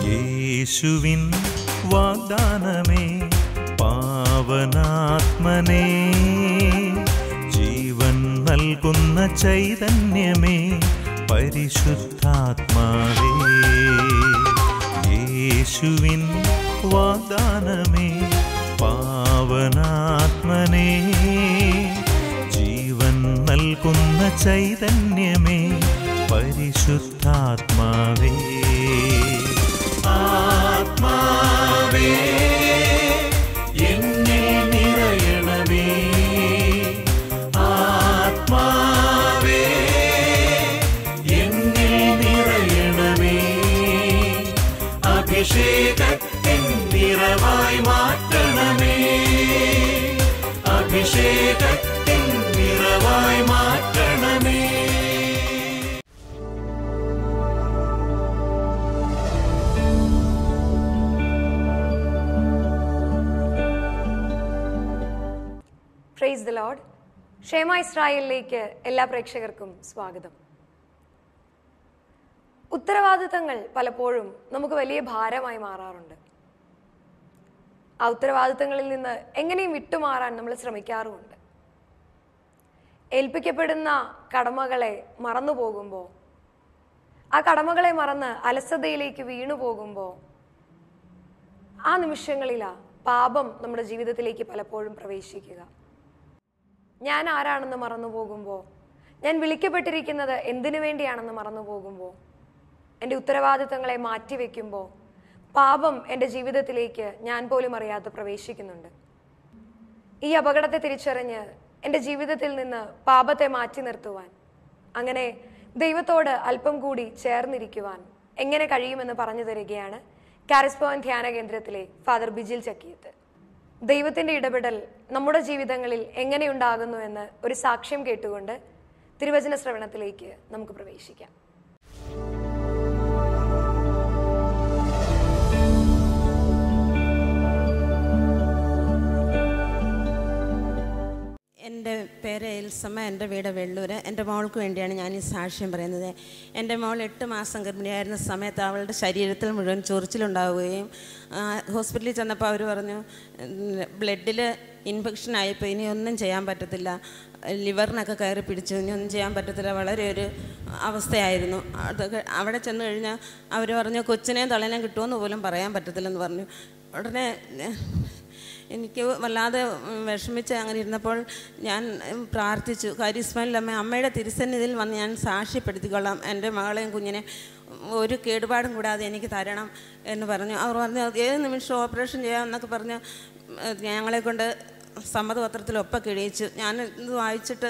യേശുവിൻ വാഗ്ദാനമേ പാവനാത്മനേ, ജീവൻ നൽകുന്ന ചൈതന്യമേ പരിശുദ്ധാത്മാവേ. യേശുവിൻ വാഗ്ദാനമേ പാവനാത്മനേ, ജീവൻ നൽകുന്ന ചൈതന്യമേ പരിശുദ്ധാത്മാവേ. ആത്മാവേ എന്നിൽ നിറയണമേ, ആത്മാവേ എന്നിൽ നിറയണമേ, അഭിഷേകത്തിൻ നിറവായി മാറ്റണമേ, അഭിഷേകത്തിൻ നിറവായി മാറ്റണമേ. Praise the Lord. ഷേമ ഇസ്രായേലിലേക്ക് എല്ലാ പ്രേക്ഷകർക്കും സ്വാഗതം. ഉത്തരവാദിത്തങ്ങൾ പലപ്പോഴും നമുക്ക് വലിയ ഭാരമായി മാറാറുണ്ട്. ആ ഉത്തരവാദിത്തങ്ങളിൽ നിന്ന് എങ്ങനെയും വിട്ടുമാറാൻ നമ്മൾ ശ്രമിക്കാറുമുണ്ട്. ഏൽപ്പിക്കപ്പെടുന്ന കടമകളെ മറന്നു പോകുമ്പോൾ, ആ കടമകളെ മറന്ന് അലസതയിലേക്ക് വീണു പോകുമ്പോൾ, ആ നിമിഷങ്ങളിലാണ് പാപം നമ്മുടെ ജീവിതത്തിലേക്ക് പലപ്പോഴും പ്രവേശിക്കുക. ഞാൻ ആരാണെന്ന് മറന്നു പോകുമ്പോൾ, ഞാൻ വിളിക്കപ്പെട്ടിരിക്കുന്നത് എന്തിനു വേണ്ടിയാണെന്ന് മറന്നു പോകുമ്പോൾ, എൻ്റെ ഉത്തരവാദിത്തങ്ങളെ മാറ്റിവെക്കുമ്പോൾ പാപം എൻ്റെ ജീവിതത്തിലേക്ക് ഞാൻ പോലും അറിയാതെ പ്രവേശിക്കുന്നുണ്ട്. ഈ അപകടത്തെ തിരിച്ചറിഞ്ഞ് എൻ്റെ ജീവിതത്തിൽ നിന്ന് പാപത്തെ മാറ്റി നിർത്തുവാൻ, അങ്ങനെ ദൈവത്തോട് അല്പം കൂടി ചേർന്നിരിക്കുവാൻ എങ്ങനെ കഴിയുമെന്ന് പറഞ്ഞു തരികയാണ് കാരിസ് ഭവൻ ധ്യാന കേന്ദ്രത്തിലെ ഫാദർ ബിജിൽ ചക്കിയത്ത്. ദൈവത്തിൻ്റെ ഇടപെടൽ നമ്മുടെ ജീവിതങ്ങളിൽ എങ്ങനെയുണ്ടാകുന്നു എന്ന് ഒരു സാക്ഷ്യം കേട്ടുകൊണ്ട് തിരുവചന ശ്രവണത്തിലേക്ക് നമുക്ക് പ്രവേശിക്കാം. എൻ്റെ പേര് എൽസമ്മ, എൻ്റെ വീട് വെള്ളൂർ. എൻ്റെ മോൾക്ക് വേണ്ടിയാണ് ഞാൻ ഈ സാക്ഷ്യം പറയുന്നത്. എൻ്റെ മോൾ 8 മാസം ഗർഭിണിയായിരുന്ന സമയത്ത് അവളുടെ ശരീരത്തിൽ മുഴുവൻ ചൊറിച്ചിലുണ്ടാവുകയും ഹോസ്പിറ്റലിൽ ചെന്നപ്പോൾ അവർ പറഞ്ഞു ബ്ലഡിൽ ഇൻഫെക്ഷൻ ആയിപ്പോൾ ഇനി ഒന്നും ചെയ്യാൻ പറ്റത്തില്ല, ലിവറിനൊക്കെ കയറി പിടിച്ചു, ഇനി ഒന്നും ചെയ്യാൻ പറ്റത്തില്ല, വളരെ ഒരു അവസ്ഥയായിരുന്നു. അതൊക്കെ അവിടെ ചെന്ന് കഴിഞ്ഞാൽ അവർ പറഞ്ഞു കൊച്ചിനെയും തളേനെയും കിട്ടുമെന്ന് പോലും പറയാൻ പറ്റത്തില്ലെന്ന് പറഞ്ഞു. ഉടനെ എനിക്ക് വല്ലാതെ വിഷമിച്ച് അങ്ങനെ ഇരുന്നപ്പോൾ ഞാൻ പ്രാർത്ഥിച്ചു, കരിസ്മയിലമ്മ അമ്മയുടെ തിരുസന്നിധിയിൽ വന്ന് ഞാൻ സാക്ഷ്യപ്പെടുത്തിക്കൊള്ളാം, എൻ്റെ മകളെയും കുഞ്ഞിനെ ഒരു കേടുപാടും കൂടാതെ എനിക്ക് തരണം എന്ന് പറഞ്ഞു. അവർ പറഞ്ഞു ഏത് നിമിഷം ഓപ്പറേഷൻ ചെയ്യാമെന്നൊക്കെ പറഞ്ഞ് ഞങ്ങളെ കൊണ്ട് സമ്മതപത്രത്തിൽ ഒപ്പൊക്കെ എഴുതിച്ചു. ഞാൻ ഇത് വായിച്ചിട്ട്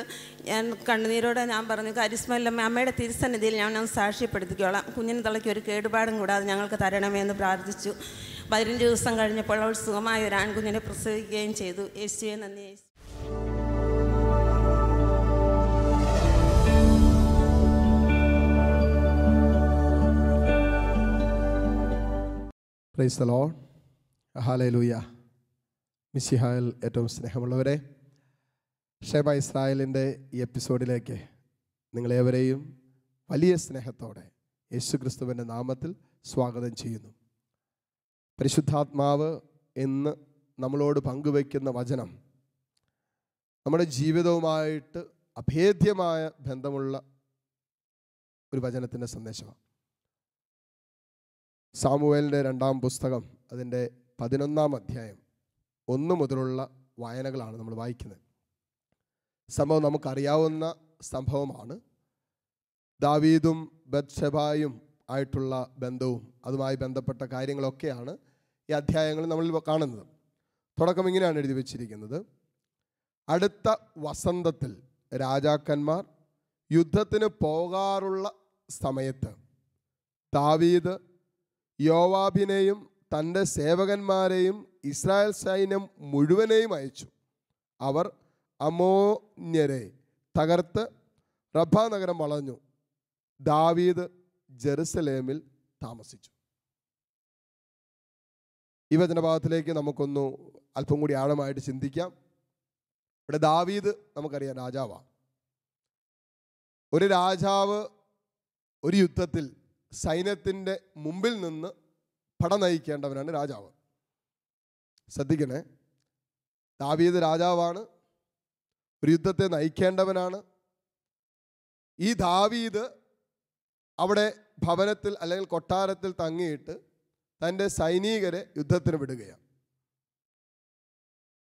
ഞാൻ കണ്ണുനീരോടെ ഞാൻ പറഞ്ഞു, കരിസ്മയിലമ്മ അമ്മയുടെ തിരുസന്നിധിയിൽ ഞാൻ സാക്ഷ്യപ്പെടുത്തിക്കോളാം, കുഞ്ഞിന് തളയ്ക്ക് ഒരു കേടുപാടും കൂടാതെ ഞങ്ങൾക്ക് തരണമേ എന്ന് പ്രാർത്ഥിച്ചു. 15 ദിവസം കഴിഞ്ഞപ്പോൾ അവൾ സുഖമായ ഒരു ആൺകുഞ്ഞിനെ പ്രസവിക്കുകയും ചെയ്തു. യേശുവേ നന്ദി. Praise the Lord. ഹല്ലേലൂയ. മിശിഹായിൽ ഏറ്റവും സ്നേഹമുള്ളവരെ, ഷേമ ഇസ്രായേലിൻ്റെ ഈ എപ്പിസോഡിലേക്ക് നിങ്ങളേവരെയും വലിയ സ്നേഹത്തോടെ യേശുക്രിസ്തുവിൻ്റെ നാമത്തിൽ സ്വാഗതം ചെയ്യുന്നു. പരിശുദ്ധാത്മാവ് എന്ന് നമ്മളോട് പങ്കുവയ്ക്കുന്ന വചനം നമ്മുടെ ജീവിതവുമായിട്ട് അഭേദ്യമായ ബന്ധമുള്ള ഒരു വചനത്തിൻ്റെ സന്ദേശമാണ്. സാമുവേലിൻ്റെ 2-ാം പുസ്തകം അതിൻ്റെ 11-ാം അധ്യായം 1 മുതലുള്ള വായനകളാണ് നമ്മൾ വായിക്കുന്നത്. സംഭവം നമുക്കറിയാവുന്ന സംഭവമാണ്. ദാവീദും ബത്ശബായും ആയിട്ടുള്ള ബന്ധവും അതുമായി ബന്ധപ്പെട്ട കാര്യങ്ങളൊക്കെയാണ് ഈ അധ്യായങ്ങളിൽ നമ്മൾ കാണുന്നത്. തുടക്കം ഇങ്ങനെയാണ് എഴുതി വച്ചിരിക്കുന്നത്: അടുത്ത വസന്തത്തിൽ രാജാക്കന്മാർ യുദ്ധത്തിന് പോകാറുള്ള സമയത്ത് ദാവീദ് യോവാബിനെയും തൻ്റെ സേവകന്മാരെയും ഇസ്രായേൽ സൈന്യം മുഴുവനെയും അയച്ചു. അവർ അമ്മോന്യരെ തകർത്ത് റബ്ബ നഗരം വളഞ്ഞു. ദാവീദ് ജെറുസലേമിൽ താമസിച്ചു. ഈ വചനഭാഗത്തിലേക്ക് നമുക്കൊന്ന് അല്പം കൂടി ആഴമായിട്ട് ചിന്തിക്കാം. ഇവിടെ ദാവീദ് നമുക്കറിയാം രാജാവാണ്. ഒരു രാജാവ് ഒരു യുദ്ധത്തിൽ സൈന്യത്തിൻ്റെ മുമ്പിൽ നിന്ന് പട നയിക്കേണ്ടവനാണ് രാജാവ്. ശ്രദ്ധിക്കണേ, ദാവീദ് രാജാവാണ്, ഒരു യുദ്ധത്തെ നയിക്കേണ്ടവനാണ്. ഈ ദാവീദ് അവിടെ ഭവനത്തിൽ അല്ലെങ്കിൽ കൊട്ടാരത്തിൽ തങ്ങിയിട്ട് തൻ്റെ സൈനികരെ യുദ്ധത്തിന് വിടുകയാണ്.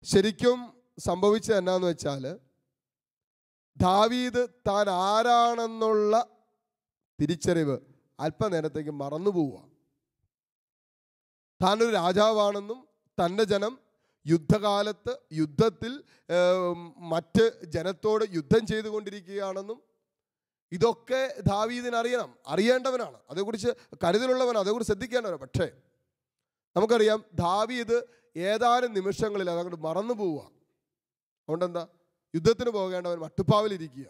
ശരിക്കും സംഭവിച്ചത് എന്നാന്ന് വെച്ചാൽ, ദാവീദ് താൻ ആരാണെന്നുള്ള തിരിച്ചറിവ് അല്പനേരത്തേക്ക് മറന്നു പോവുക. താനൊരു രാജാവാണെന്നും തൻ്റെ ജനം യുദ്ധകാലത്ത് യുദ്ധത്തിൽ മറ്റ് ജനത്തോട് യുദ്ധം ചെയ്തുകൊണ്ടിരിക്കുകയാണെന്നും ഇതൊക്കെ ദാവീദിന് അറിയേണ്ടവനാണ്, അതേക്കുറിച്ച് കരുതലുള്ളവനാണ്, അതേക്കുറിച്ച് ശ്രദ്ധിക്കേണ്ടവനാണ്. പക്ഷേ നമുക്കറിയാം ദാവീദ് ഏതാനും നിമിഷങ്ങളിൽ അതങ്ങോട്ട് മറന്നു പോവുക. അതുകൊണ്ടെന്താ, യുദ്ധത്തിന് പോകേണ്ടവൻ മട്ടുപ്പാവിലിരിക്കുക.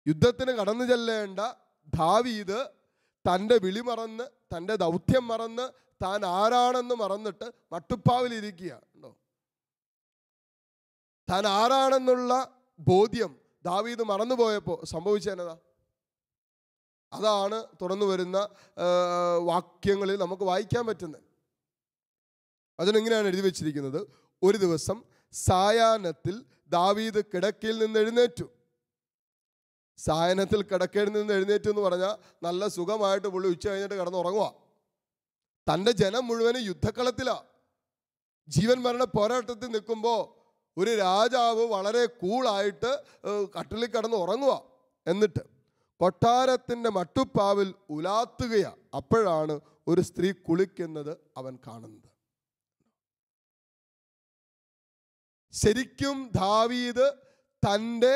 യുദ്ധത്തിന് കടന്നു ചെല്ലേണ്ട ദാവീദ് തൻ്റെ വിളി മറന്ന്, തൻ്റെ ദൗത്യം മറന്ന്, താൻ ആരാണെന്ന് മറന്നിട്ട് മട്ടുപ്പാവിലിരിക്കുക. ഉണ്ടോ? താൻ ആരാണെന്നുള്ള ബോധ്യം ദാവീദ് മറന്നുപോയപ്പോൾ സംഭവിച്ചതെന്നതാ? അതാണ് തുറന്നു വരുന്ന വാക്യങ്ങളിൽ നമുക്ക് വായിക്കാൻ പറ്റുന്നത്. അതിനെങ്ങനെയാണ് എഴുതി വെച്ചിരിക്കുന്നത്? ഒരു ദിവസം സായാഹ്നത്തിൽ ദാവീദ് കിടക്കയിൽ നിന്ന് എഴുന്നേറ്റു. സായാഹ്നത്തിൽ കിടക്കയിൽ നിന്ന് എഴുന്നേറ്റു എന്ന് പറഞ്ഞാൽ നല്ല സുഖമായിട്ട് പുള്ളി ഉച്ച കഴിഞ്ഞിട്ട് കിടന്നുറങ്ങുക. തൻ്റെ ജനം മുഴുവനും യുദ്ധക്കളത്തിലാണ്, ജീവൻ മരണ പോരാട്ടത്തിൽ നിൽക്കുമ്പോൾ ഒരു രാജാവ് വളരെ കൂളായിട്ട് കട്ടിലിൽ കിടന്ന് ഉറങ്ങുക. എന്നിട്ട് കൊട്ടാരത്തിൻ്റെ മട്ടുപ്പാവിൽ ഉലാത്തുകയാണ്. അപ്പോഴാണ് ഒരു സ്ത്രീ കുളിക്കുന്നത് അവൻ കാണുന്നത്. ശരിക്കും ദാവീദ് തൻ്റെ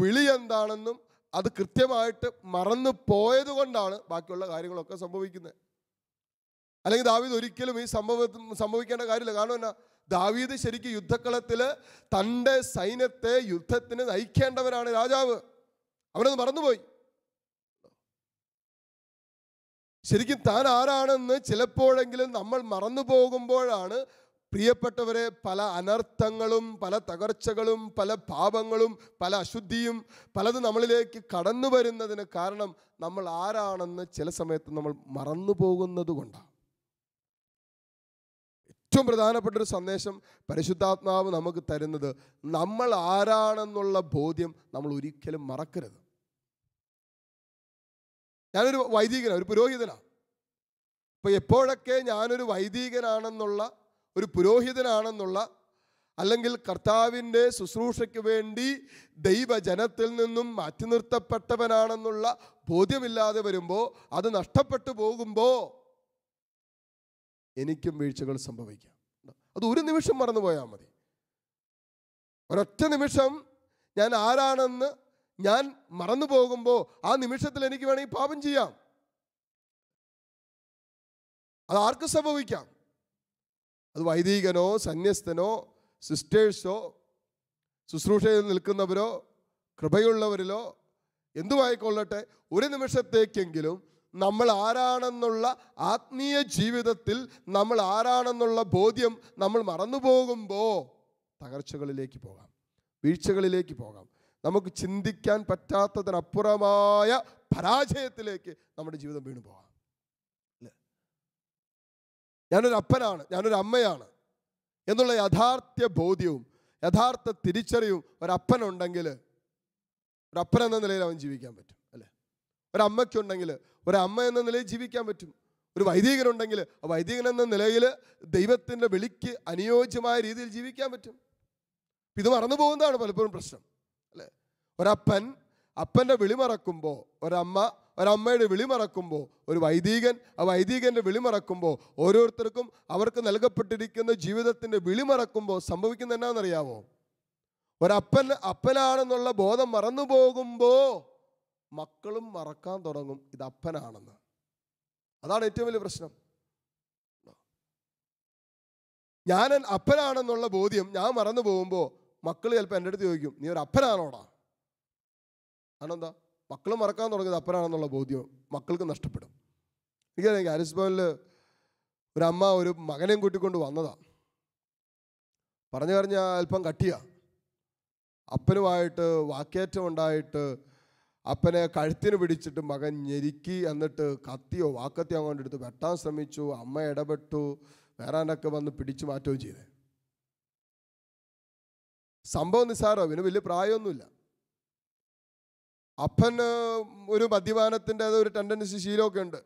വിളി എന്താണെന്നും അത് കൃത്യമായിട്ട് മറന്നു പോയത് കൊണ്ടാണ് ബാക്കിയുള്ള കാര്യങ്ങളൊക്കെ സംഭവിക്കുന്നത്. അല്ലെങ്കിൽ ദാവീദ് ഒരിക്കലും ഈ സംഭവിക്കേണ്ട കാര്യമില്ല. കാരണം എന്നാ, ദാവീദ് ശരിക്കും യുദ്ധക്കളത്തിൽ തൻ്റെ സൈന്യത്തെ യുദ്ധത്തിന് നയിക്കേണ്ടവനാണ് രാജാവ്. അവനത് മറന്നുപോയി. ശരിക്കും താൻ ആരാണെന്ന് ചിലപ്പോഴെങ്കിലും നമ്മൾ മറന്നു പോകുമ്പോഴാണ് പ്രിയപ്പെട്ടവരെ പല അനർത്ഥങ്ങളും, പല തകർച്ചകളും, പല പാപങ്ങളും, പല അശുദ്ധിയും പലതും നമ്മളിലേക്ക് കടന്നു വരുന്നതിന് കാരണം നമ്മൾ ആരാണെന്ന് ചില സമയത്ത് നമ്മൾ മറന്നു പോകുന്നത് കൊണ്ടാണ്. ഏറ്റവും പ്രധാനപ്പെട്ടൊരു സന്ദേശം പരിശുദ്ധാത്മാവ് നമുക്ക് തരുന്നത്, നമ്മൾ ആരാണെന്നുള്ള ബോധ്യം നമ്മൾ ഒരിക്കലും മറക്കരുത്. ഞാനൊരു വൈദികനാണ്, ഒരു പുരോഹിതനാണ്. അപ്പോൾ എപ്പോഴൊക്കെ ഞാനൊരു വൈദികനാണെന്നുള്ള, ഒരു പുരോഹിതനാണെന്നുള്ള, അല്ലെങ്കിൽ കർത്താവിൻ്റെ ശുശ്രൂഷയ്ക്ക് വേണ്ടി ദൈവജനത്തിൽ നിന്നും മാറ്റി നിർത്തപ്പെട്ടവനാണെന്നുള്ള ബോധ്യമില്ലാതെ വരുമ്പോൾ, അത് നഷ്ടപ്പെട്ടു പോകുമ്പോൾ എനിക്കും വീഴ്ചകൾ സംഭവിക്കാം. അത് ഒരു നിമിഷം മറന്നു പോയാൽ മതി. ഒരൊറ്റ നിമിഷം ഞാൻ ആരാണെന്ന് ഞാൻ മറന്നു പോകുമ്പോൾ ആ നിമിഷത്തിൽ എനിക്ക് വേണമെങ്കിൽ പാപം ചെയ്യാം. അത് ആർക്കും സംഭവിക്കാം. അത് വൈദികനോ സന്യസ്തനോ സിസ്റ്റേഴ്സോ ശുശ്രൂഷയിൽ നിൽക്കുന്നവരോ കൃപയുള്ളവരിലോ എന്തുമായിക്കൊള്ളട്ടെ, ഒരു നിമിഷത്തേക്കെങ്കിലും നമ്മൾ ആരാണെന്നുള്ള ആത്മീയ ജീവിതത്തിൽ നമ്മൾ ആരാണെന്നുള്ള ബോധ്യം നമ്മൾ മറന്നു പോകുമ്പോൾ തകർച്ചകളിലേക്ക് പോകാം, വീഴ്ചകളിലേക്ക് പോകാം. നമുക്ക് ചിന്തിക്കാൻ പറ്റാത്തതിനപ്പുറമായ പരാജയത്തിലേക്ക് നമ്മുടെ ജീവിതം വീണു പോകാം. ഞാനൊരു അപ്പനാണ്, ഞാനൊരു അമ്മയാണ് എന്നുള്ള യഥാർത്ഥ ബോധ്യവും യഥാർത്ഥ തിരിച്ചറിവും ഒരപ്പനുണ്ടെങ്കിൽ, ഒരപ്പൻ എന്ന നിലയിൽ അവൻ ജീവിക്കാൻ പറ്റും, അല്ലേ? ഒരമ്മയ്ക്കുണ്ടെങ്കിൽ ഒരമ്മ എന്ന നിലയിൽ ജീവിക്കാൻ പറ്റും. ഒരു വൈദികനുണ്ടെങ്കിൽ ആ വൈദികൻ എന്ന നിലയിൽ ദൈവത്തിൻ്റെ വിളിക്ക് അനുയോജ്യമായ രീതിയിൽ ജീവിക്കാൻ പറ്റും. ഇത് മറന്നു പോകുന്നതാണ് പലപ്പോഴും പ്രശ്നം, അല്ലേ? അപ്പൻ്റെ വിളി മറക്കുമ്പോൾ, ഒരമ്മയുടെ വിളി മറക്കുമ്പോൾ, ഒരു വൈദികൻ ആ വൈദികൻ്റെ വിളി മറക്കുമ്പോൾ, ഓരോരുത്തർക്കും അവർക്ക് നൽകപ്പെട്ടിരിക്കുന്ന ജീവിതത്തിൻ്റെ വിളി മറക്കുമ്പോൾ സംഭവിക്കുന്ന എന്നാണെന്നറിയാമോ? അപ്പനാണെന്നുള്ള ബോധം മറന്നു പോകുമ്പോൾ മക്കളും മറക്കാൻ തുടങ്ങും ഇത് അപ്പനാണെന്ന്. അതാണ് ഏറ്റവും വലിയ പ്രശ്നം. ഞാൻ അപ്പനാണെന്നുള്ള ബോധ്യം ഞാൻ മറന്നു പോകുമ്പോൾ മക്കൾ ചിലപ്പോൾ എൻ്റെ അടുത്ത് ചോദിക്കും, നീ ഒരു അപ്പനാണോടാ? ആണെന്താ? മക്കൾ മറക്കാൻ തുടങ്ങിയത് അപ്പനാണെന്നുള്ള ബോധ്യം മക്കൾക്ക് നഷ്ടപ്പെടും. എനിക്കറിയാം, ഹാരിസ് ഭവനിൽ ഒരമ്മ ഒരു മകനെയും കൂട്ടിക്കൊണ്ട് വന്നതാ. പറഞ്ഞു പറഞ്ഞാൽ അല്പം കട്ടിയാ. അപ്പനുമായിട്ട് വാക്കേറ്റം ഉണ്ടായിട്ട് അപ്പനെ കഴുത്തിന് പിടിച്ചിട്ട് മകൻ ഞെരുക്കി, എന്നിട്ട് കത്തിയോ വാക്കത്തിയോ അങ്ങോട്ട് എടുത്ത് വെട്ടാൻ ശ്രമിച്ചു. അമ്മ ഇടപെട്ടു, വേറെ ആരൊക്കെ വന്ന് പിടിച്ചു മാറ്റുകയും ചെയ്തേ. സംഭവം നിസ്സാരോ, ഇവന് വലിയ പ്രായമൊന്നുമില്ല. അപ്പന് ഒരു മദ്യപാനത്തിൻ്റെ ഒരു ടെൻഡൻസി ശീലമൊക്കെ ഉണ്ട്.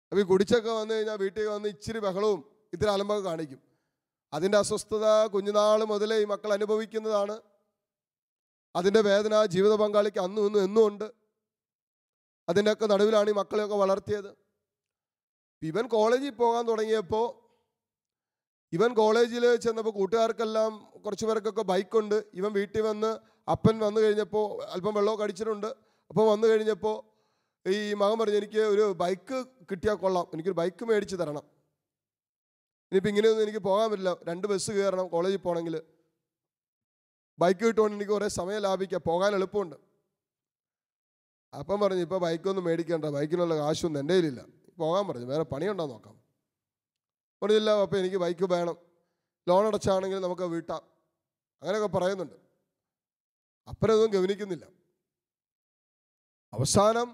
അപ്പോൾ ഈ കുടിച്ചൊക്കെ വന്നു കഴിഞ്ഞാൽ വീട്ടിൽ വന്ന് ഇച്ചിരി ബഹളവും ഇത്തിരി അലമ്പൊക്കെ കാണിക്കും. അതിൻ്റെ അസ്വസ്ഥത കുഞ്ഞുനാൾ മുതലേ ഈ മക്കൾ അനുഭവിക്കുന്നതാണ്. അതിൻ്റെ വേദന ജീവിത പങ്കാളിക്ക് അന്നും ഇന്നും എന്നും ഉണ്ട്. അതിൻ്റെയൊക്കെ നടുവിലാണ് ഈ മക്കളെയൊക്കെ വളർത്തിയത്. ഇവൻ കോളേജിൽ പോകാൻ തുടങ്ങിയപ്പോൾ, ഇവൻ കോളേജിൽ ചെന്നപ്പോൾ കൂട്ടുകാർക്കെല്ലാം കുറച്ച് പേർക്കൊക്കെ ബൈക്കുണ്ട്. ഇവൻ വീട്ടിൽ വന്ന് അപ്പൻ വന്നു കഴിഞ്ഞപ്പോൾ അല്പം വെള്ളമൊക്കെ അടിച്ചിട്ടുണ്ട്. അപ്പോൾ വന്നു കഴിഞ്ഞപ്പോൾ ഈ മകൻ പറഞ്ഞു, എനിക്ക് ഒരു ബൈക്ക് കിട്ടിയാൽ കൊള്ളാം, എനിക്കൊരു ബൈക്ക് മേടിച്ച് തരണം. ഇനിയിപ്പോൾ ഇങ്ങനെയൊന്നും എനിക്ക് പോകാൻ പറ്റില്ല, 2 ബസ് കയറണം കോളേജിൽ പോകണമെങ്കിൽ. ബൈക്ക് കിട്ടുകൊണ്ട് എനിക്ക് കുറേ സമയം ലാഭിക്കാം, പോകാൻ എളുപ്പമുണ്ട്. അപ്പം പറഞ്ഞു, ഇപ്പോൾ ബൈക്കൊന്നും മേടിക്കേണ്ട, ബൈക്കിനുള്ള കാശൊന്നും എൻ്റെ കയ്യിലില്ല, പോകാൻ പറഞ്ഞു, വേറെ പണിയുണ്ടോ നോക്കാം. പറഞ്ഞില്ല, അപ്പോൾ എനിക്ക് ബൈക്ക് വേണം, ലോൺ അടച്ചാണെങ്കിൽ നമുക്ക് വീട്ടാം, അങ്ങനെയൊക്കെ പറയുന്നുണ്ട്. അപ്പനതൊന്നും ഗവനിക്കുന്നില്ല. അവസാനം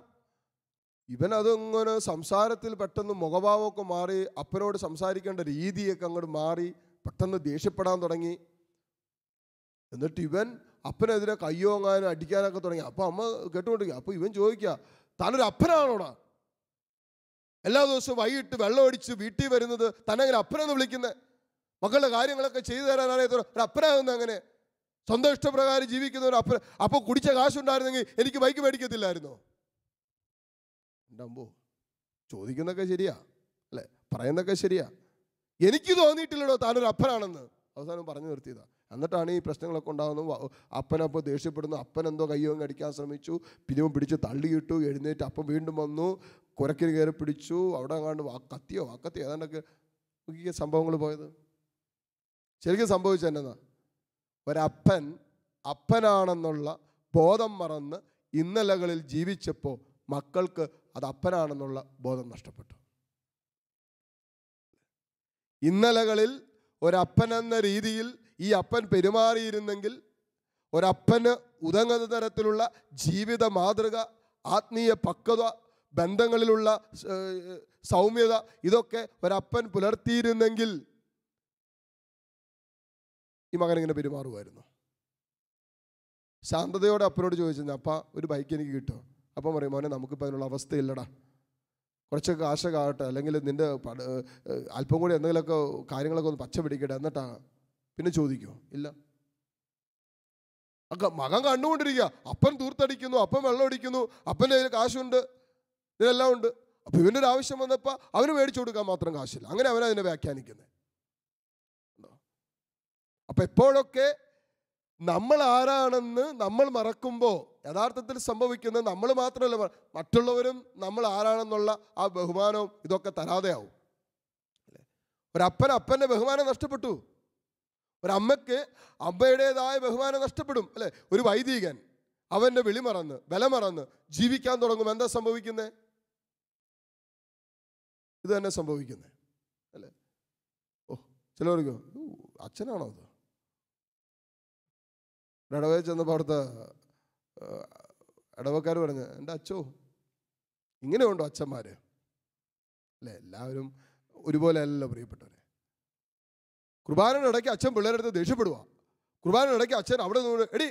ഇവനതങ്ങനെ സംസാരത്തിൽ പെട്ടെന്ന് മുഖഭാവമൊക്കെ മാറി, അപ്പനോട് സംസാരിക്കേണ്ട രീതിയൊക്കെ അങ്ങോട്ട് മാറി, പെട്ടെന്ന് ദേഷ്യപ്പെടാൻ തുടങ്ങി. എന്നിട്ട് ഇവൻ അപ്പനെതിരെ കയ്യോങ്ങാനും അടിക്കാനൊക്കെ തുടങ്ങി. അപ്പോൾ അമ്മ കേട്ടുകൊണ്ടിരിക്കുക. അപ്പോൾ ഇവൻ ചോദിക്കുക, താനൊരു അപ്പനാണോടാ? എല്ലാ ദിവസവും വൈകിട്ട് വെള്ളം അടിച്ച് വീട്ടിൽ വരുന്നത് തന്നെ അപ്പനെന്ന് വിളിക്കുന്നത്? മക്കളുടെ കാര്യങ്ങളൊക്കെ ചെയ്തു തരാനാണ് ഒരു അപ്പനാകുന്നത്? അങ്ങനെ സ്വന്തം ഇഷ്ടപ്രകാരം ജീവിക്കുന്ന ഒരു അപ്പൻ. അപ്പോൾ കുടിച്ച കാശുണ്ടായിരുന്നെങ്കിൽ എനിക്ക് ബൈക്ക് മേടിക്കത്തില്ലായിരുന്നോ? എൻ്റെ അമ്പോ, ചോദിക്കുന്നതൊക്കെ ശരിയാ അല്ലേ, പറയുന്നതൊക്കെ ശരിയാ. എനിക്ക് തോന്നിയിട്ടില്ലടോ താനൊരു അപ്പനാണെന്ന്. അവസാനം പറഞ്ഞു നിർത്തിയതാ. എന്നിട്ടാണ് ഈ പ്രശ്നങ്ങളൊക്കെ ഉണ്ടാകുന്നത്. അപ്പനപ്പോൾ ദേഷ്യപ്പെടുന്നു. അപ്പൻ എന്തോ കയ്യോങ്ങ് അടിക്കാൻ ശ്രമിച്ചു, പിന്നെയും പിടിച്ച് തള്ളിയിട്ടു. എഴുന്നേറ്റ് അപ്പം വീണ്ടും വന്നു, കുരക്കിന് കയറി പിടിച്ചു. അവിടെ അങ്ങാണ്ട് കത്തിയോ ഏതാണ്ടൊക്കെ സംഭവങ്ങൾ പോയത്. ശരിക്കും സംഭവിച്ചെന്നാ, ഒരപ്പൻ അപ്പനാണെന്നുള്ള ബോധം മറന്ന് ഇന്നലകളിൽ ജീവിച്ചപ്പോൾ മക്കൾക്ക് അത് അപ്പനാണെന്നുള്ള ബോധം നഷ്ടപ്പെട്ടു. ഇന്നലകളിൽ ഒരപ്പനെന്ന രീതിയിൽ ഈ അപ്പൻ പെരുമാറിയിരുന്നെങ്കിൽ, ഒരപ്പന് ഉതങ്ങുന്ന തരത്തിലുള്ള ജീവിത മാതൃക, ആത്മീയ പക്വത, ബന്ധങ്ങളിലുള്ള സൗമ്യത, ഇതൊക്കെ ഒരപ്പൻ പുലർത്തിയിരുന്നെങ്കിൽ ഈ മകൻ ഇങ്ങനെ പെരുമാറുമായിരുന്നു. ശാന്തതയോടെ അപ്പനോട് ചോദിച്ചു, അപ്പ ഒരു ബൈക്ക് എനിക്ക് കിട്ടുമോ? അപ്പം പറയും, മോനെ നമുക്കിപ്പോൾ അതിനുള്ള അവസ്ഥയില്ലടാ, കുറച്ചൊക്കെ കാശൊക്കെ ആകട്ടെ, അല്ലെങ്കിൽ നിൻ്റെ അല്പം കൂടി എന്തെങ്കിലുമൊക്കെ കാര്യങ്ങളൊക്കെ ഒന്ന് പച്ച പിടിക്കട്ടെ, എന്നിട്ടാ പിന്നെ ചോദിക്കുമോ? ഇല്ല. മകൻ കണ്ടുകൊണ്ടിരിക്കുക, അപ്പൻ തൂർത്തടിക്കുന്നു, അപ്പൻ വെള്ളം അടിക്കുന്നു, അപ്പൻ്റെ കയ്യിൽ കാശുണ്ട്, ഇതിനെല്ലാം ഉണ്ട്. അപ്പം ഇവൻ്റെ ഒരു ആവശ്യം വന്നപ്പോൾ അവന് മേടിച്ചു കൊടുക്കാൻ മാത്രം കാശില്ല. അങ്ങനെ അവനതിനെ വ്യാഖ്യാനിക്കുന്നത്. അപ്പം എപ്പോഴൊക്കെ നമ്മൾ ആരാണെന്ന് നമ്മൾ മറക്കുമ്പോൾ യഥാർത്ഥത്തിൽ സംഭവിക്കുന്നത് നമ്മൾ മാത്രമല്ല, മറ്റുള്ളവരും നമ്മൾ ആരാണെന്നുള്ള ആ ബഹുമാനവും ഇതൊക്കെ തരാതെയാവും. ഒരപ്പൻ അപ്പൻ്റെ ബഹുമാനം നഷ്ടപ്പെട്ടു. ഒരമ്മയ്ക്ക് അമ്മയുടേതായ ബഹുമാനം നഷ്ടപ്പെടും അല്ലേ. ഒരു വൈദികൻ അവൻ്റെ വിളി മറന്ന് ബലം മറന്ന് ജീവിക്കാൻ തുടങ്ങും. എന്താ സംഭവിക്കുന്നത്? ഇത് തന്നെ സംഭവിക്കുന്നത് അല്ലേ. ഓ, ചിലവർക്ക് അച്ഛനാണോ അത്? ഇടവകയിൽ ചെന്നപ്പോൾ അവിടുത്തെ ഇടവക്കാർ പറഞ്ഞു, എൻ്റെ അച്ഛോ ഇങ്ങനെയുണ്ടോ അച്ഛന്മാർ അല്ലേ? എല്ലാവരും ഒരുപോലെ അല്ലല്ലോ പ്രിയപ്പെട്ടവരെ. കുർബാനയുടെ ഇടയ്ക്ക് അച്ഛൻ പിള്ളേരുടെ അടുത്ത് ദേഷ്യപ്പെടുക. കുർബാനയുടെ ഇടയ്ക്ക് അച്ഛൻ അവിടെ നിന്ന് എടി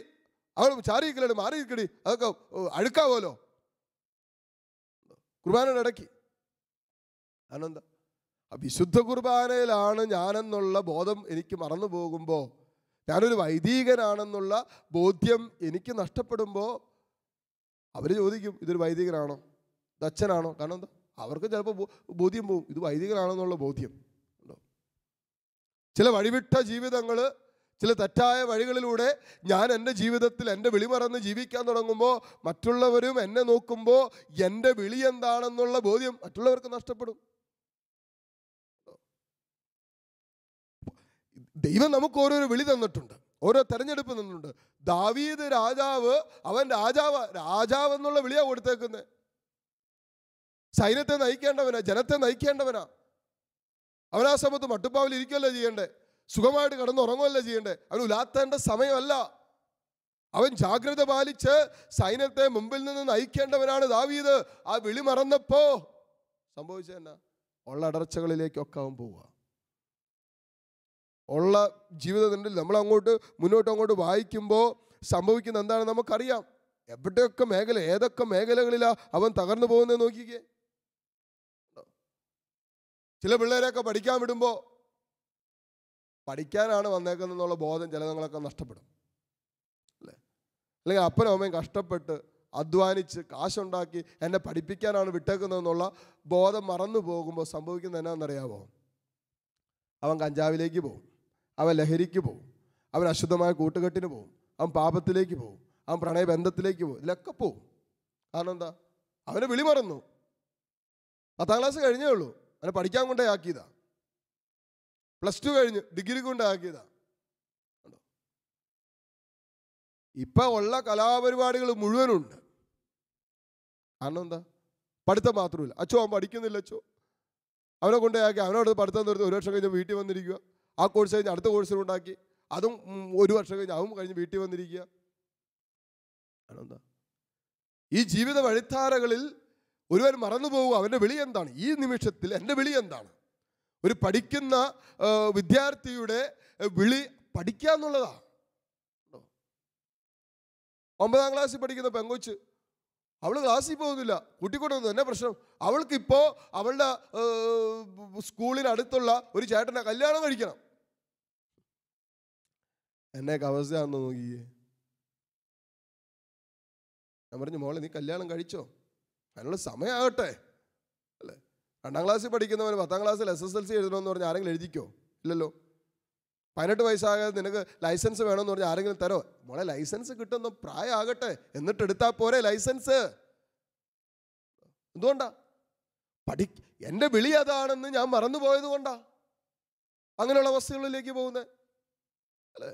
അവിടെ ചാരിക്കലടി മാറിയിരിക്കടി, അതൊക്കെ അഴുക്കാവുമല്ലോ കുർബാനയുടെ ഇടയ്ക്ക്. അതെന്താ? വിശുദ്ധ കുർബാനയിലാണ് ഞാനെന്നുള്ള ബോധം എനിക്ക് മറന്നു പോകുമ്പോൾ, ഞാനൊരു വൈദികനാണെന്നുള്ള ബോധ്യം എനിക്ക് നഷ്ടപ്പെടുമ്പോൾ അവർ ചോദിക്കും, ഇതൊരു വൈദികനാണോ, ഇത് അച്ഛനാണോ? കാരണം എന്താ? അവർക്ക് ചിലപ്പോൾ ബോധ്യം പോവും, ഇത് വൈദികനാണെന്നുള്ള ബോധ്യം ഉണ്ടോ. ചില വഴിവിട്ട ജീവിതങ്ങൾ, ചില തെറ്റായ വഴികളിലൂടെ ഞാൻ എൻ്റെ ജീവിതത്തിൽ എൻ്റെ വിളി മറന്ന് ജീവിക്കാൻ തുടങ്ങുമ്പോൾ മറ്റുള്ളവരും എന്നെ നോക്കുമ്പോൾ എൻ്റെ വിളി എന്താണെന്നുള്ള ബോധ്യം മറ്റുള്ളവർക്ക് നഷ്ടപ്പെടും. ദൈവം നമുക്ക് ഓരോരോ വിളി തന്നിട്ടുണ്ട്, ഓരോ തെരഞ്ഞെടുപ്പ് തന്നിട്ടുണ്ട്. ദാവീദ് രാജാവ്, അവൻ രാജാവ് എന്നുള്ള വിളിയാണ് കൊടുത്തേക്കുന്നത്. സൈന്യത്തെ നയിക്കേണ്ടവനാ, ജനത്തെ നയിക്കേണ്ടവനാ. അവൻ ആ സമയത്ത് മട്ടുപ്പാവിൽ ഇരിക്കുകയല്ല ചെയ്യണ്ടേ, സുഖമായിട്ട് കിടന്നുറങ്ങുമല്ല ചെയ്യണ്ടേ. അവൻ ഉലാത്തേണ്ട സമയമല്ല. അവൻ ജാഗ്രത പാലിച്ച് സൈന്യത്തെ മുമ്പിൽ നിന്ന് നയിക്കേണ്ടവനാണ് ദാവീദ്. ആ വിളി മറന്നപ്പോ സംഭവിച്ചതെന്നാ? ഉള്ള അടർച്ചകളിലേക്കൊക്കെ അവൻ പോവുക. ഉള്ള ജീവിതത്തിൽ നമ്മളങ്ങോട്ട് മുന്നോട്ട് വായിക്കുമ്പോൾ സംഭവിക്കുന്ന എന്താണ് നമുക്കറിയാം. എവിടെയൊക്കെ മേഖല, ഏതൊക്കെ മേഖലകളിലാണ് അവൻ തകർന്നു പോകുന്നത് നോക്കിക്കേ. ചില പിള്ളേരെയൊക്കെ പഠിക്കാൻ വിടുമ്പോൾ പഠിക്കാനാണ് വന്നേക്കുന്നതെന്നുള്ള ബോധം ചിലങ്ങളൊക്കെ നഷ്ടപ്പെടും അല്ലേ. അല്ലെങ്കിൽ അപ്പനും അമ്മയും കഷ്ടപ്പെട്ട് അധ്വാനിച്ച് കാശുണ്ടാക്കി എന്നെ പഠിപ്പിക്കാനാണ് വിട്ടേക്കുന്നതെന്നുള്ള ബോധം മറന്നു പോകുമ്പോൾ സംഭവിക്കുന്നത് എന്നാണെന്നറിയാമോ? അവൻ കഞ്ചാവിലേക്ക് പോകും, അവൻ ലഹരിക്ക് പോകും, അവൻ അശുദ്ധമായ കൂട്ടുകെട്ടിന് പോകും, അവൻ പാപത്തിലേക്ക് പോകും, അവൻ പ്രണയബന്ധത്തിലേക്ക് പോകും. ഇതിലൊക്കെ പോകും. കാരണം എന്താ? അവനെ വിളി മറന്നു. 10ാം ക്ലാസ് കഴിഞ്ഞേ ഉള്ളൂ, അവനെ പഠിക്കാൻ കൊണ്ടേ ആക്കിയതാ. +2 കഴിഞ്ഞ് ഡിഗ്രി കൊണ്ടേ ആക്കിയതാ. ഇപ്പം ഉള്ള കലാപരിപാടികൾ മുഴുവനുണ്ട്. കാരണം എന്താ? പഠിത്തം മാത്രമില്ല. അച്ചോ അവൻ പഠിക്കുന്നില്ല, അച്ചോ അവനെ കൊണ്ടേ ആക്കി, അവനോട് പഠിത്തം നിർത്തി 1 വർഷം കഴിഞ്ഞ് വീട്ടിൽ വന്നിരിക്കുക. ആ കോഴ്സ് കഴിഞ്ഞ് അടുത്ത കോഴ്സിനുണ്ടാക്കി, അതും 1 വർഷം കഴിഞ്ഞ് അതും കഴിഞ്ഞ് വീട്ടിൽ വന്നിരിക്കുക. എന്താ? ഈ ജീവിത വഴിത്താരകളിൽ ഒരുവൻ മറന്നു പോകുക. അവൻ്റെ വിളി എന്താണ്? ഈ നിമിഷത്തിൽ എൻ്റെ വിളി എന്താണ്? ഒരു പഠിക്കുന്ന വിദ്യാർത്ഥിയുടെ വിളി പഠിക്കുക എന്നുള്ളതാ. 9ാം ക്ലാസ്സിൽ പഠിക്കുന്ന പെങ്കൊച്ച്, അവൾ ക്ലാസ്സിൽ പോകുന്നില്ല, കൂട്ടിക്കൊണ്ടു. എന്നെ പ്രശ്നം? അവൾക്കിപ്പോൾ അവളുടെ സ്കൂളിനടുത്തുള്ള ഒരു ചേട്ടനെ കല്യാണം കഴിക്കണം. എന്നേക്ക് അവസ്ഥയാണെന്ന് നോക്കിയേ. ഞാൻ പറഞ്ഞു, മോളെ നീ കല്യാണം കഴിച്ചോ? അതിനുള്ള സമയമാകട്ടെ അല്ലേ. 2ാം ക്ലാസ്സിൽ പഠിക്കുന്നവന് 10ാം ക്ലാസ്സിൽ SSLC എഴുതണമെന്ന് പറഞ്ഞാൽ ആരെങ്കിലും എഴുതിക്കോ? ഇല്ലല്ലോ. 18 വയസ്സാകാതെ നിനക്ക് ലൈസൻസ് വേണമെന്ന് പറഞ്ഞാൽ ആരെങ്കിലും തരോ? മോളെ ലൈസൻസ് കിട്ടുന്ന പ്രായമാകട്ടെ, എന്നിട്ട് എടുത്താൽ പോരെ ലൈസൻസ്. എന്തുകൊണ്ടാ? എൻ്റെ വിളി അതാണെന്ന് ഞാൻ മറന്നുപോയത് കൊണ്ടാ അങ്ങനെയുള്ള അവസ്ഥകളിലേക്ക് പോകുന്നത് അല്ലേ.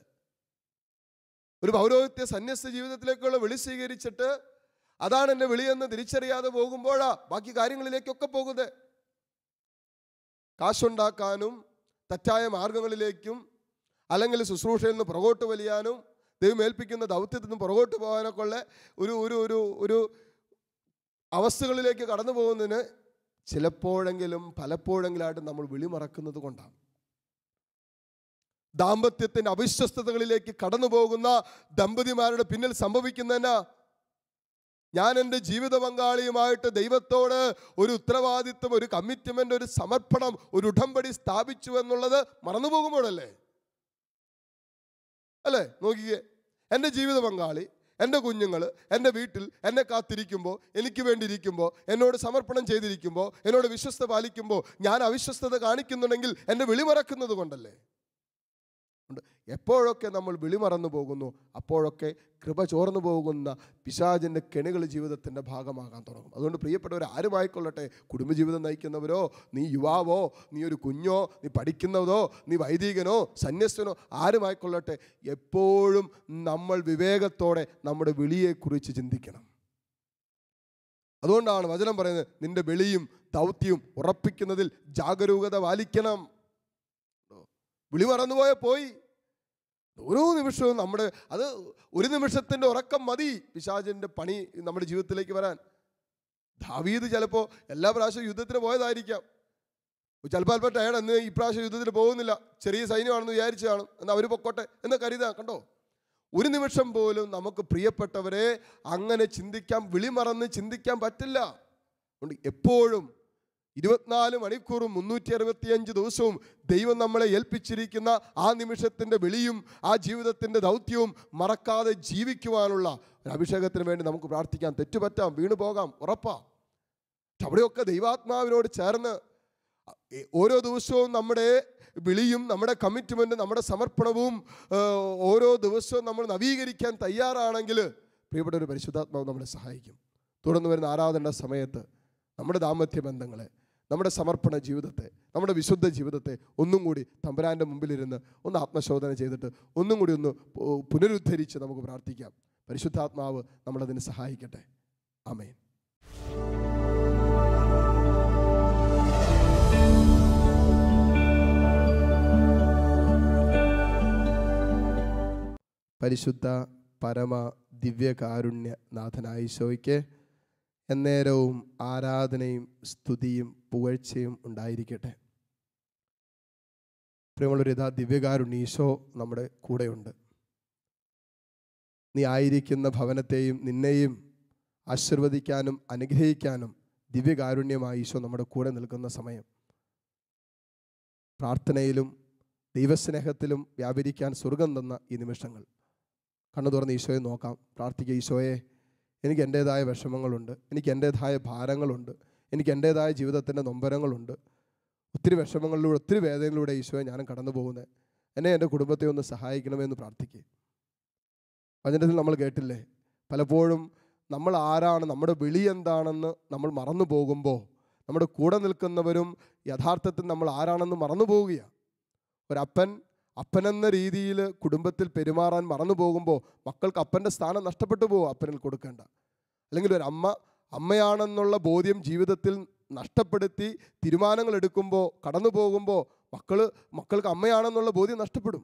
ഒരു പൗരോഹിത്യ സന്യസ്ത ജീവിതത്തിലേക്കുള്ള വിളി സ്വീകരിച്ചിട്ട് അതാണ് എൻ്റെ വിളിയെന്ന് തിരിച്ചറിയാതെ പോകുമ്പോഴാ ബാക്കി കാര്യങ്ങളിലേക്കൊക്കെ പോകുന്നത്. കാശുണ്ടാക്കാനും തെറ്റായ മാർഗങ്ങളിലേക്കും അല്ലെങ്കിൽ ശുശ്രൂഷയിൽ നിന്ന് പുറകോട്ട് വലിയാനും ദൈവം ഏൽപ്പിക്കുന്ന ദൗത്യത്തിൽ നിന്ന് പുറകോട്ട് പോകാനൊക്കെ ഉള്ള ഒരു ഒരു ഒരു ഒരു അവസ്ഥകളിലേക്ക് കടന്നു പോകുന്നതിന് ചിലപ്പോഴെങ്കിലും പലപ്പോഴെങ്കിലായിട്ട് നമ്മൾ വിളി മറക്കുന്നത് കൊണ്ടാണ്. ദാമ്പത്യത്തിൻ്റെ അവിശ്വസ്തതകളിലേക്ക് കടന്നു പോകുന്ന ദമ്പതിമാരുടെ പിന്നിൽ സംഭവിക്കുന്നതിന് ഞാൻ എൻ്റെ ജീവിത പങ്കാളിയുമായിട്ട് ദൈവത്തോട് ഒരു ഉത്തരവാദിത്വം, ഒരു കമ്മിറ്റ്മെൻ്റ്, ഒരു സമർപ്പണം, ഒരു ഉടമ്പടി സ്ഥാപിച്ചു എന്നുള്ളത് മറന്നു പോകുമ്പോഴല്ലേ അല്ലേ. നോക്കിക്കേ, എൻ്റെ ജീവിത പങ്കാളി, എൻ്റെ കുഞ്ഞുങ്ങൾ എൻ്റെ വീട്ടിൽ എന്നെ കാത്തിരിക്കുമ്പോൾ, എനിക്ക് വേണ്ടി ഇരിക്കുമ്പോൾ, എന്നോട് സമർപ്പണം ചെയ്തിരിക്കുമ്പോൾ, എന്നോട് വിശ്വസ്ത പാലിക്കുമ്പോൾ ഞാൻ അവിശ്വസ്തത കാണിക്കുന്നുണ്ടെങ്കിൽ എൻ്റെ വിളി മറക്കുന്നത് കൊണ്ടല്ലേ. എപ്പോഴൊക്കെ നമ്മൾ വിളി മറന്നു പോകുന്നു അപ്പോഴൊക്കെ കൃപ ചോർന്നു പോകുന്ന പിശാചിൻ്റെ കെണികൾ ജീവിതത്തിൻ്റെ ഭാഗമാകാൻ തുടങ്ങും. അതുകൊണ്ട് പ്രിയപ്പെട്ടവർ ആരുമായിക്കൊള്ളട്ടെ, കുടുംബജീവിതം നയിക്കുന്നവരോ, നീ യുവാവോ, നീ ഒരു കുഞ്ഞോ, നീ പഠിക്കുന്നതോ, നീ വൈദികനോ സന്യസ്തനോ ആരുമായിക്കൊള്ളട്ടെ, എപ്പോഴും നമ്മൾ വിവേകത്തോടെ നമ്മുടെ വിളിയെക്കുറിച്ച് ചിന്തിക്കണം. അതുകൊണ്ടാണ് വചനം പറയുന്നത്, നിന്റെ വിളിയും ദൗത്യവും ഉറപ്പിക്കുന്നതിൽ ജാഗരൂകത പാലിക്കണം. വിളി മറന്നുപോയ പോയി. ഓരോ നിമിഷവും അത് ഒരു നിമിഷത്തിൻ്റെ ഉറക്കം മതി പിശാചിൻ്റെ പണി നമ്മുടെ ജീവിതത്തിലേക്ക് വരാൻ. ദാവീദ് ചിലപ്പോൾ എല്ലാ പ്രാവശ്യവും യുദ്ധത്തിന് പോയതായിരിക്കാം. ചിലപ്പോൾ അല്പം ടയർഡ്, എന്ന് ഈ പ്രാവശ്യം യുദ്ധത്തിന് പോകുന്നില്ല, ചെറിയ സൈന്യമാണെന്ന് വിചാരിച്ചതാണ്, എന്നാൽ അവർ പൊക്കോട്ടെ എന്ന് കരുതാം. കണ്ടോ, ഒരു നിമിഷം പോലും നമുക്ക് പ്രിയപ്പെട്ടവരെ അങ്ങനെ ചിന്തിക്കാൻ, വിളി മറന്ന് ചിന്തിക്കാൻ പറ്റില്ല. അതുകൊണ്ട് എപ്പോഴും 24 മണിക്കൂറും 365 ദിവസവും ദൈവം നമ്മളെ ഏൽപ്പിച്ചിരിക്കുന്ന ആ നിമിഷത്തിൻ്റെ വിളിയും ആ ജീവിതത്തിൻ്റെ ദൗത്യവും മറക്കാതെ ജീവിക്കുവാനുള്ള ഒരു അഭിഷേകത്തിന് വേണ്ടി നമുക്ക് പ്രാർത്ഥിക്കാം. തെറ്റുപറ്റാം, വീണു പോകാം, ഉറപ്പാ. അവിടെയൊക്കെ ദൈവാത്മാവിനോട് ചേർന്ന് ഓരോ ദിവസവും നമ്മുടെ വിളിയും നമ്മുടെ കമ്മിറ്റ്മെൻറ്റും നമ്മുടെ സമർപ്പണവും ഓരോ ദിവസവും നമ്മൾ നവീകരിക്കാൻ തയ്യാറാണെങ്കിൽ പ്രിയപ്പെട്ട ഒരു പരിശുദ്ധാത്മാവ് നമ്മളെ സഹായിക്കും. തുടർന്ന് വരുന്ന ആരാധന സമയത്ത് നമ്മുടെ ദാമ്പത്യ ബന്ധങ്ങളെ, നമ്മുടെ സമർപ്പണ ജീവിതത്തെ, നമ്മുടെ വിശുദ്ധ ജീവിതത്തെ ഒന്നും കൂടി തമ്പുരാൻ്റെ മുമ്പിലിരുന്ന് ഒന്ന് ആത്മശോധന ചെയ്തിട്ട് ഒന്നും കൂടി ഒന്ന് പുനരുദ്ധരിച്ച് നമുക്ക് പ്രാർത്ഥിക്കാം. പരിശുദ്ധാത്മാവ് നമ്മളതിന് സഹായിക്കട്ടെ. ആമേൻ. പരിശുദ്ധ പരമ ദിവ്യകാരുണ്യനാഥനായ ഈശോയ്ക്ക് എന്നേരവും ആരാധനയും സ്തുതിയും പുകഴ്ചയും ഉണ്ടായിരിക്കട്ടെ. പ്രിയമുള്ളൊരു ഇതാ ദിവ്യകാരുണ്യ ഈശോ നമ്മുടെ കൂടെയുണ്ട്. നീ ആയിരിക്കുന്ന ഭവനത്തെയും നിന്നെയും ആശീർവദിക്കാനും അനുഗ്രഹിക്കാനും ദിവ്യകാരുണ്യമായി ഈശോ നമ്മുടെ കൂടെ നിൽക്കുന്ന സമയം. പ്രാർത്ഥനയിലും ദൈവസ്നേഹത്തിലും വ്യാപരിക്കാൻ സ്വർഗം തന്ന ഈ നിമിഷങ്ങൾ കണ്ണു തുറന്ന് ഈശോയെ നോക്കാം. പ്രാർത്ഥിക്കുക, ഈശോയെ എനിക്ക് എൻ്റേതായ വിഷമങ്ങളുണ്ട്, എനിക്ക് എൻ്റേതായ ഭാരങ്ങളുണ്ട്, എനിക്ക് എൻ്റേതായ ജീവിതത്തിൻ്റെ നൊമ്പരങ്ങളുണ്ട്, ഒത്തിരി വിഷമങ്ങളിലൂടെ ഒത്തിരി വേദനകളിലൂടെ ഈശോയെ ഞാനും കടന്നു പോകുന്നത്, എന്നെ എൻ്റെ കുടുംബത്തെ ഒന്ന് സഹായിക്കണമെന്ന് പ്രാർത്ഥിക്കുക. വചനത്തിൽ നമ്മൾ കേട്ടില്ലേ, പലപ്പോഴും നമ്മൾ ആരാണ്, നമ്മുടെ വിളി എന്താണെന്ന് നമ്മൾ മറന്നു പോകുമ്പോൾ നമ്മുടെ കൂടെ നിൽക്കുന്നവരും യഥാർത്ഥത്തിൽ നമ്മൾ ആരാണെന്ന് മറന്നു പോവുകയാണ്. അപ്പനെന്ന രീതിയിൽ കുടുംബത്തിൽ പെരുമാറാൻ മറന്നു പോകുമ്പോൾ മക്കൾക്ക് അപ്പൻ്റെ സ്ഥാനം നഷ്ടപ്പെട്ടു പോകും, അപ്പനിൽ കൊടുക്കേണ്ട. അല്ലെങ്കിൽ ഒരു അമ്മയാണെന്നുള്ള ബോധ്യം ജീവിതത്തിൽ നഷ്ടപ്പെടുത്തി തീരുമാനങ്ങൾ എടുക്കുമ്പോൾ കടന്നു പോകുമ്പോൾ മക്കൾക്ക് അമ്മയാണെന്നുള്ള ബോധ്യം നഷ്ടപ്പെടും.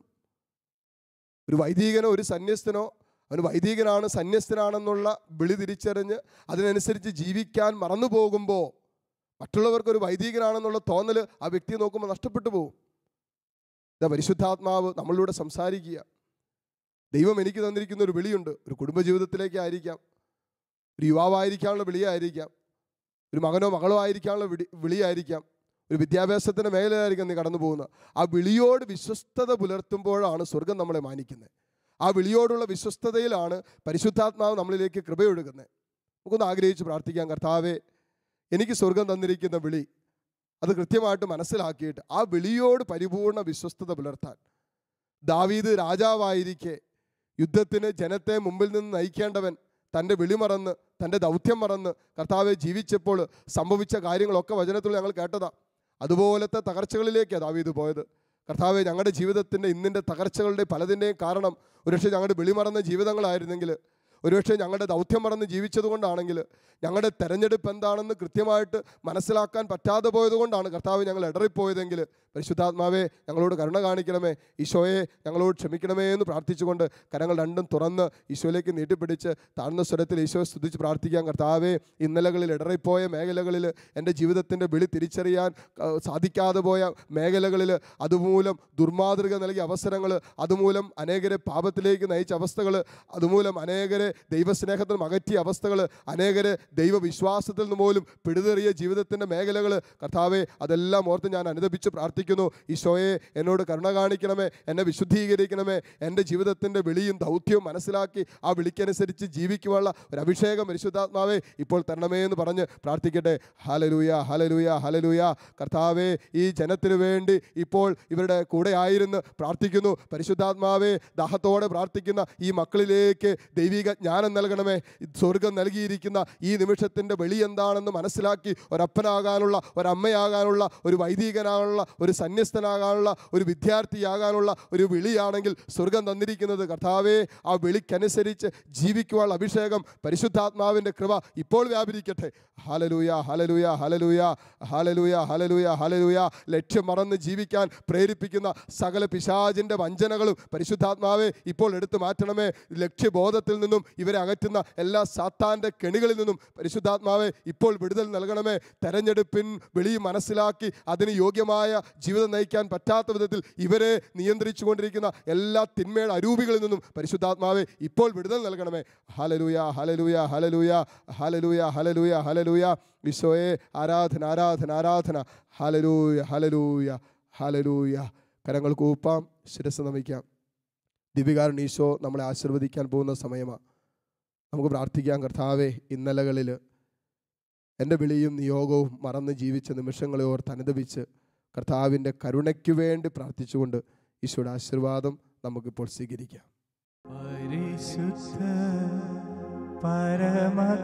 ഒരു വൈദികനോ ഒരു സന്യസ്തനോ അവന് വൈദികനാണ് സന്യസ്തനാണെന്നുള്ള വിളി തിരിച്ചറിഞ്ഞ് അതിനനുസരിച്ച് ജീവിക്കാൻ മറന്നു പോകുമ്പോൾ മറ്റുള്ളവർക്കൊരു വൈദികനാണെന്നുള്ള തോന്നൽ ആ വ്യക്തിയെ നോക്കുമ്പോൾ നഷ്ടപ്പെട്ടു പോകും. ഇതാ പരിശുദ്ധാത്മാവ് നമ്മളിലൂടെ സംസാരിക്കുക. ദൈവം എനിക്ക് തന്നിരിക്കുന്ന ഒരു വിളിയുണ്ട്. ഒരു കുടുംബജീവിതത്തിലേക്കായിരിക്കാം, ഒരു യുവാവായിരിക്കാനുള്ള വിളിയായിരിക്കാം, ഒരു മകനോ മകളോ ആയിരിക്കാനുള്ള വിളിയായിരിക്കാം, ഒരു വിദ്യാഭ്യാസത്തിൻ്റെ മേഖലയായിരിക്കാം നീ കടന്നു പോകുന്നത്. ആ വിളിയോട് വിശ്വസ്തത പുലർത്തുമ്പോഴാണ് സ്വർഗം നമ്മളെ മാനിക്കുന്നത്. ആ വിളിയോടുള്ള വിശ്വസ്തതയിലാണ് പരിശുദ്ധാത്മാവ് നമ്മളിലേക്ക് കൃപയൊഴുകുന്നത്. നമുക്കൊന്ന് ആഗ്രഹിച്ച് പ്രാർത്ഥിക്കാം. കർത്താവേ, എനിക്ക് സ്വർഗം തന്നിരിക്കുന്ന വിളി അത് കൃത്യമായിട്ട് മനസ്സിലാക്കിയിട്ട് ആ വിളിയോട് പരിപൂർണ വിശ്വസ്തത പുലർത്താൻ. ദാവീദ് രാജാവായിരിക്കെ യുദ്ധത്തിന് ജനത്തെ മുമ്പിൽ നിന്ന് നയിക്കേണ്ടവൻ തൻ്റെ വിളി മറന്ന് തൻ്റെ ദൗത്യം മറന്ന് കർത്താവെ ജീവിച്ചപ്പോൾ സംഭവിച്ച കാര്യങ്ങളൊക്കെ വചനത്തിൽ ഞങ്ങൾ കേട്ടതാണ്. അതുപോലത്തെ തകർച്ചകളിലേക്കാണ് ദാവീദ് പോയത്. കർത്താവെ, ഞങ്ങളുടെ ജീവിതത്തിൻ്റെ ഇന്നിൻ്റെ തകർച്ചകളുടെ പലതിൻ്റെയും കാരണം ഒരുപക്ഷെ ഞങ്ങളുടെ വിളി മറന്ന ജീവിതങ്ങളായിരുന്നെങ്കിൽ, ഒരുപക്ഷെ ഞങ്ങളുടെ ദൗത്യം മറന്ന് ജീവിച്ചതുകൊണ്ടാണെങ്കിൽ, ഞങ്ങളുടെ തെരഞ്ഞെടുപ്പ് എന്താണെന്ന് കൃത്യമായിട്ട് മനസ്സിലാക്കാൻ പറ്റാതെ പോയതുകൊണ്ടാണ് കർത്താവ് ഞങ്ങൾ ഇടറിപ്പോയതെങ്കിൽ, പരിശുദ്ധാത്മാവെ ഞങ്ങളോട് കരുണ കാണിക്കണമേ, ഈശോയെ ഞങ്ങളോട് ക്ഷമിക്കണമേ എന്ന് പ്രാർത്ഥിച്ചുകൊണ്ട് കരങ്ങൾ രണ്ടും തുറന്ന് ഈശോയിലേക്ക് നീട്ടിപ്പിടിച്ച് താഴ്ന്ന സ്വരത്തിൽ ഈശോയെ സ്തുതിച്ച് പ്രാർത്ഥിക്കാം. കർത്താവെ, ഇന്നലകളിൽ ഇടറിപ്പോയ മേഖലകളിൽ, എൻ്റെ ജീവിതത്തിൻ്റെ വിളി തിരിച്ചറിയാൻ സാധിക്കാതെ പോയ മേഖലകളിൽ, അതുമൂലം ദുർമാതൃക നൽകിയ അവസരങ്ങൾ, അതുമൂലം അനേകരെ പാപത്തിലേക്ക് നയിച്ച അവസ്ഥകൾ, അതുമൂലം അനേകരെ ദൈവസ്നേഹത്തിൽ അകറ്റിയ അവസ്ഥകൾ, അനേകരെ ദൈവവിശ്വാസത്തിൽ നിന്ന് പോലും പിടിതെറിയ ജീവിതത്തിൻ്റെ മേഖലകൾ, കർത്താവെ അതെല്ലാം ഓർത്ത് ഞാൻ അനുദപിച്ച് പ്രാർത്ഥിക്കുന്നു. ഈശോയെ എന്നോട് കരുണ കാണിക്കണമേ, എന്നെ വിശുദ്ധീകരിക്കണമേ, എൻ്റെ ജീവിതത്തിൻ്റെ വിളിയും ദൗത്യവും മനസ്സിലാക്കി ആ വിളിക്കനുസരിച്ച് ജീവിക്കുവാനുള്ള ഒരു അഭിഷേകം പരിശുദ്ധാത്മാവേ ഇപ്പോൾ തരണമേ എന്ന് പറഞ്ഞ് പ്രാർത്ഥിക്കട്ടെ. Hallelujah, hallelujah, hallelujah. കർത്താവേ, ഈ ജനത്തിനു വേണ്ടി ഇപ്പോൾ ഇവരുടെ കൂടെ ആയിരുന്ന് പ്രാർത്ഥിക്കുന്നു. പരിശുദ്ധാത്മാവേ, ദാഹത്തോടെ പ്രാർത്ഥിക്കുന്ന ഈ മക്കളിലേക്ക് ദൈവിക ജ്ഞാനം നൽകണമേ. സ്വർഗം നൽകിയിരിക്കുന്ന ഈ നിമിഷത്തിൻ്റെ വെളി എന്താണെന്ന് മനസ്സിലാക്കി ഒരപ്പനാകാനുള്ള, ഒരമ്മയാകാനുള്ള, ഒരു വൈദികനാകാനുള്ള, ഒരു സന്യസ്തനാകാനുള്ള, ഒരു വിദ്യാർത്ഥിയാകാനുള്ള ഒരു വിളിയാണെങ്കിൽ സ്വർഗം തന്നിരിക്കുന്നത് കർത്താവേ, ആ വിളിക്കനുസരിച്ച് ജീവിക്കുവാനുള്ള അഭിഷേകം പരിശുദ്ധാത്മാവിൻ്റെ കൃപ ഇപ്പോൾ വ്യാപരിക്കട്ടെ. Hallelujah, hallelujah, hallelujah, hallelujah, hallelujah, hallelujah. ലക്ഷ്യം മറന്ന് ജീവിക്കാൻ പ്രേരിപ്പിക്കുന്ന സകല പിശാചിൻ്റെ വഞ്ചനകളും പരിശുദ്ധാത്മാവേ ഇപ്പോൾ എടുത്തു മാറ്റണമേ. ലക്ഷ്യബോധത്തിൽ നിന്നും ഇവരെ അകറ്റുന്ന എല്ലാ സാത്താൻ്റെ കെണികളിൽ നിന്നും പരിശുദ്ധാത്മാവേ ഇപ്പോൾ വിടുതൽ നൽകണമേ. തെരഞ്ഞെടുപ്പിൻ വിളി മനസ്സിലാക്കി അതിന് യോഗ്യമായ ജീവിതം നയിക്കാൻ പറ്റാത്ത വിധത്തിൽ ഇവരെ നിയന്ത്രിച്ചു കൊണ്ടിരിക്കുന്ന എല്ലാ തിന്മയുടെ അരൂപികളിൽ നിന്നും പരിശുദ്ധാത്മാവേ ഇപ്പോൾ വിടുതൽ നൽകണമേ. Hallelujah, hallelujah, hallelujah, hallelujah, hallelujah, hallelujah. ഈശോയെ ആരാധന, ആരാധന, ആരാധന. Hallelujah, hallelujah, hallelujah. കരങ്ങൾ കൂപ്പാം, ശിരസ്സ് നമിക്കാം. ദിവ്യകാരുണ്യ ഈശോ നമ്മളെ ആശീർവദിക്കാൻ പോകുന്ന സമയമാണ്. നമുക്ക് പ്രാർത്ഥിക്കാം. കർത്താവേ, ഇന്നലകളിൽ എൻ്റെ വിളിയും നിയോഗവും മറന്ന് ജീവിച്ച നിമിഷങ്ങളെ ഓർത്ത് അനുദപിച്ച് കർത്താവിൻ്റെ കരുണയ്ക്ക് വേണ്ടി പ്രാർത്ഥിച്ചുകൊണ്ട് ഈശോയുടെ ആശീർവാദം നമുക്കിപ്പോൾ സ്വീകരിക്കാം. പരിശുദ്ധ പരമകാരുണ്യമേ,